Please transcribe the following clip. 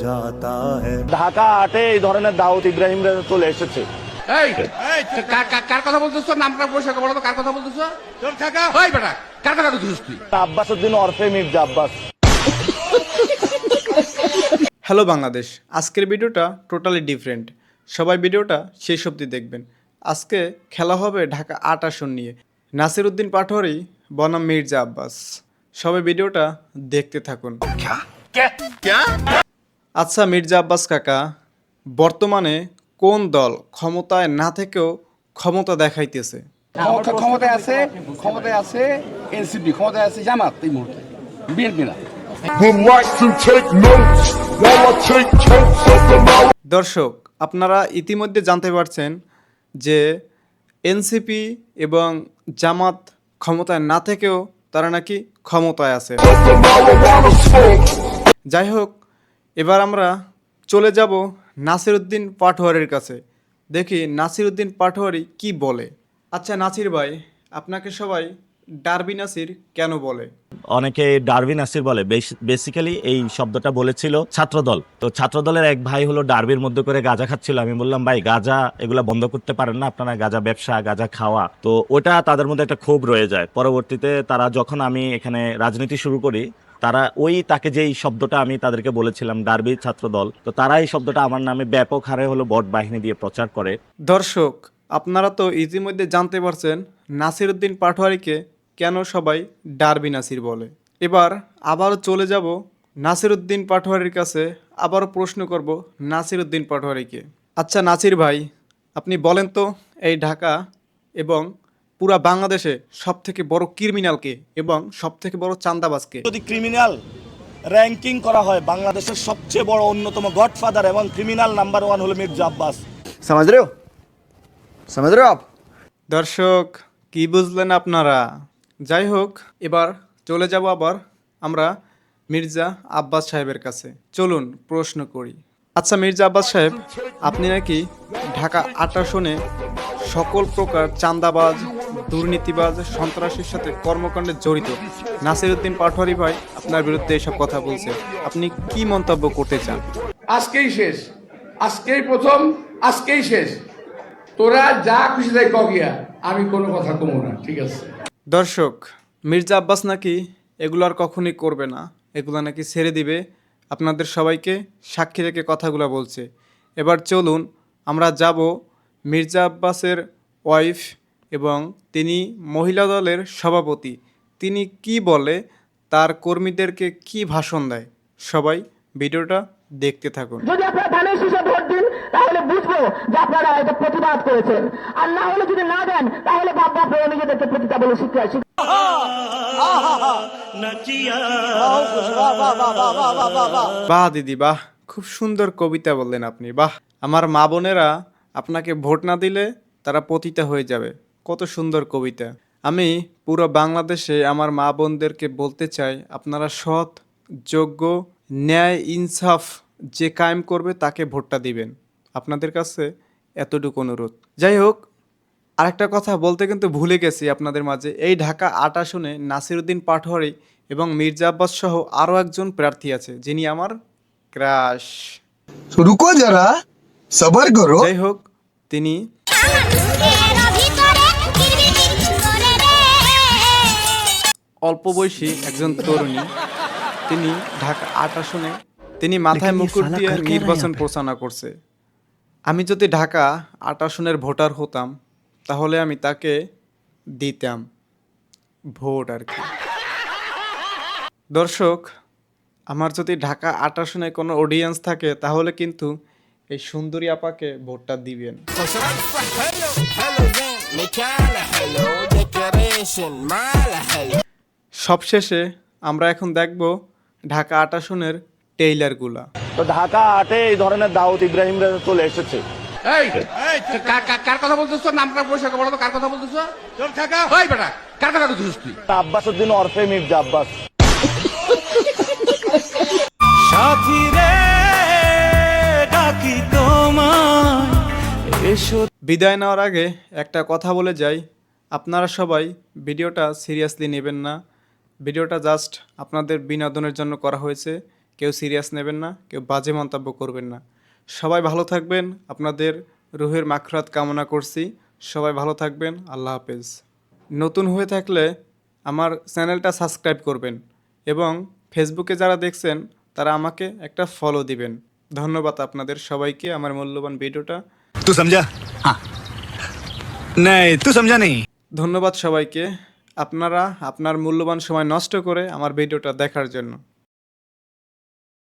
जाता है। ঢাকা আটে এই ধরনের দাউদ ইব্রাহিমরা চলে এসেছে। এই কার কথা বলতেছ? নামটা পরিষ্কার বলো তো, কার কথা বলতেছ? চল থাকা ওই বেটা, কার কথা বলতেছিস তুই? আব্বাস উদ্দিন ওরফে মির্জা আব্বাস। হ্যালো বাংলাদেশ, আজকের ভিডিওটা টোটালি ডিফারেন্ট। সবাই ভিডিওটা শেষ অবধি দেখবেন। আজকে খেলা হবে ঢাকা ৮ আসন নিয়ে। নাসিরউদ্দিন পাটোয়ারি বনাম মির্জা আব্বাস। সবাই ভিডিওটা দেখতে থাকুন। আচ্ছা মির্জা আব্বাস কাকা, বর্তমানে কোন দল ক্ষমতায় না থেকেও ক্ষমতা দেখাইতেছে? ক্ষমতায় আছে এনসিপি, ক্ষমতায় আছে জামাত, এই মুহূর্তে বিএনপি না। দর্শক, আপনারা ইতিমধ্যে জানতে পারছেন যে এনসিপি এবং জামাত ক্ষমতায় না থেকেও তারা নাকি ক্ষমতায় আছে। যাই হোক, এবার আমরা চলে যাব নাসিরউদ্দিন পাটোয়ারির কাছে। দেখি নাসিরউদ্দিন পাটোয়ারি কি বলে। আচ্ছা নাসির ভাই, আপনাকে সবাই ডারবি নাসির কেন বলে? অনেকে ডারবি নাসির বলে। বেসিক্যালি এই শব্দটা বলেছিল ছাত্রদল। তো ছাত্রদলের এক ভাই হলো ডারবির মধ্যে করে গাঁজা খাচ্ছিল। আমি বললাম, ভাই গাঁজা এগুলা বন্ধ করতে পারেন না আপনারা? গাঁজা ব্যবসা, গাঁজা খাওয়া। তো ওটা তাদের মধ্যে একটা ক্ষোভ রয়ে যায়। পরবর্তীতে তারা যখন আমি এখানে রাজনীতি শুরু করি, তারা তাকে যেই শব্দটা আমি তাদেরকে বলেছিলাম ডারবি ছাত্রদল, তো তারা এই শব্দটা আমার নামে ব্যাপক হারে হলো বট বাহিনী দিয়ে প্রচার করে। দর্শক, আপনারা তো ইতিমধ্যে জানতে পারছেন নাসিরউদ্দিন পাটোয়ারিকে কেন সবাই ডারবি নাসির বলে। এবার আবারও চলে যাব নাসিরউদ্দিন পাটোয়ারির কাছে, আবারও প্রশ্ন করব নাসিরউদ্দিন পাটোয়ারিকে। আচ্ছা নাসির ভাই, আপনি বলেন তো এই ঢাকা এবং পুরা বাংলাদেশে সবথেকে বড় ক্রিমিনালকে এবং সবথেকে বড় চাঁদাবাজকে? যদি ক্রিমিনাল র্যাঙ্কিং করা হয়, বাংলাদেশের সবচেয়ে বড় অন্যতম গডফাদার এবং ক্রিমিনাল নাম্বার 1 হলো মির্জা আব্বাস। समझ रहे हो आप? দর্শক, কি বুঝলেন আপনারা? যাই হোক, এবার চলে যাব আবার আমরা মির্জা আব্বাস সাহেবের কাছে। চলুন প্রশ্ন করি। আচ্ছা মির্জা আব্বাস সাহেব, আপনি নাকি ঢাকা ৮ আসনে সকল প্রকার চাঁদাবাজ, দুর্নীতিবাজ, সন্ত্রাসীর সাথে কর্মকাণ্ডে জড়িত। নাসিরউদ্দিন পাটোয়ারি ভাই আপনার বিরুদ্ধে এসব কথা বলছে, আপনি কি মন্তব্য করতে চান? আজকেই শেষ, আজকেই প্রথম, আজকেই শেষ। তোরা যা খুশি তাই কগিয়া, আমি কোনো কথা কমো না, ঠিক আছে? দর্শক, মির্জা আব্বাস নাকি এগুলো আর কখনই করবে না, এগুলো নাকি ছেড়ে দিবে। আপনাদের সবাইকে সাক্ষী রেখে কথাগুলো বলছে। এবার চলুন আমরা যাব মির্জা আব্বাসের ওয়াইফ এবং তিনি মহিলা দলের সভাপতি, তিনি কি বলে, তার কর্মীদেরকে কি ভাষণ দেয়। সবাই ভিডিওটা দেখতে থাকুন। যদি আপনারা ধানের শীষে ভোট দিন তাহলে বুঝবো যে আপনারা এটা প্রতিবাদ করেছেন, আর না হলে যদি না দেন তাহলে ভাববো আপনারা নিজেদেরকে প্রতিটা বলে শিক্ষা। বাহ দিদি বাহ, খুব সুন্দর কবিতা বললেন আপনি। বাহ, আমার মা বোনেরা আপনাকে ভোট না দিলে তারা পতিতা হয়ে যাবে। কত সুন্দর কবিতা। আমি পুরো বাংলাদেশে আমার মা বোনদেরকে বলতে চাই, আপনারা সৎ, যোগ্য, ন্যায়, ইনসাফ যে কায়েম করবে তাকে ভোটটা দিবেন। আপনাদের কাছে এতটুকু অনুরোধ। যাই হোক, আরেকটা কথা বলতে কিন্তু ভুলে গেছি আপনাদের মাঝে। এই ঢাকা ৮ আসনে নাসিরউদ্দিন পাটোয়ারি এবং মির্জা আব্বাস সহ আরও একজন প্রার্থী আছে যিনি আমার ক্রাশ। रुको जरा, सबर करो। যাই হোক, তিনি অল্প বয়সী একজন তরুণী। তিনি ঢাকা ৮ আসনে তিনি মাথায় মুকুট দিয়ে নির্বাচন প্রচারণা করছে। আমি যদি ঢাকা ৮ আসনের ভোটার হতাম তাহলে আমি তাকে দিতাম ভোট আর কি। দর্শক, আমার যদি ঢাকা ৮ আসনে কোনো অডিয়েন্স থাকে তাহলে কিন্তু এই সুন্দরী আপাকে ভোটটা দিবেন। সবশেষে আমরা এখন দেখব ঢাকা ৮ আসনের টেইলারগুলা। তো ঢাকা আটে এই ধরনের দাউদ ইব্রাহিমরা চলে এসেছে। এই কার কথা বলতেছ? নামটা পরিষ্কার বলো তো, কার কথা বলতেছ? চল থাকা ওই বেটা, কার কথা বলতেছিস তুই? আব্বাস উদ্দিন ওরফে মির্জা আব্বাস। বিদায় নেওয়ার আগে একটা কথা বলে যাই, আপনারা সবাই ভিডিওটা সিরিয়াসলি নেবেন না। ভিডিওটা জাস্ট আপনাদের বিনোদনের জন্য করা হয়েছে। কেউ সিরিয়াস নেবেন না, কেউ বাজে মন্তব্য করবেন না। সবাই ভালো থাকবেন, আপনাদের রুহের মাগফিরাত কামনা করছি। সবাই ভালো থাকবেন, আল্লাহ হাফেজ। নতুন হয়ে থাকলে আমার চ্যানেলটা সাবস্ক্রাইব করবেন এবং ফেসবুকে যারা দেখছেন তারা আমাকে একটা ফলো দিবেন। ধন্যবাদ আপনাদের সবাইকে আমার মূল্যবান ভিডিওটা। तू समझा? हाँ नहीं तू समझा नहीं। ধন্যবাদ সবাইকে, আপনারা আপনার মূল্যবান সময় নষ্ট করে আমার ভিডিওটা দেখার জন্য।